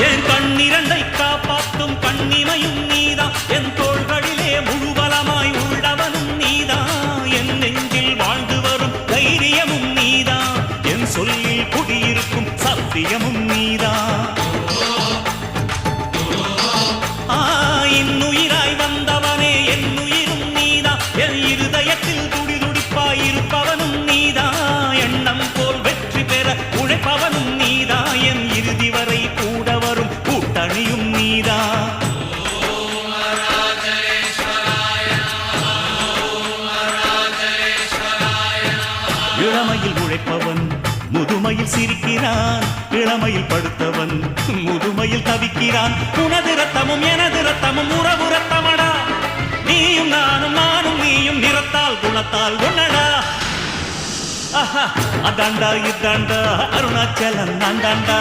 என் கண்ணிரண்டை காப்பாற்றும் கண்ணிமையும் நீதான், என் தோள்களிலே முழுபலமாய் உள்ளவனும் நீதான், என் நெஞ்சில் வாழ்ந்து வரும் தைரியமும் நீதான், என் சொல்லில் குடியிருக்கும் சத்தியமும் நீதான். இன்னுயிராய் வந்தவனே என் உயிரும் நீதான், என் இருதயத்தில் துடிதுடிப்பாய் இருப்பவனும் நீதான், எண்ணம் போல் வெற்றி பெற உழைப்பவனும் நீதான், என் இறுதி வரை கூட வரும் கூட்டணியும் நீதான். இளமையில் உழைப்பவன் முதுமையில் சிரிக்கிறான், இளமையில் படுத்தவன் முதுமையில் தவிக்கிறான். உனது ரத்தமும் எனது ரத்தமும் உறவு ரத்தமடா, நீயும் நானும் நானும் நீயும் நிறத்தால் குணத்தால் ஒன்னடா. அதாண்டா இதாண்டா அருணாச்சலம் நான்தாண்டா.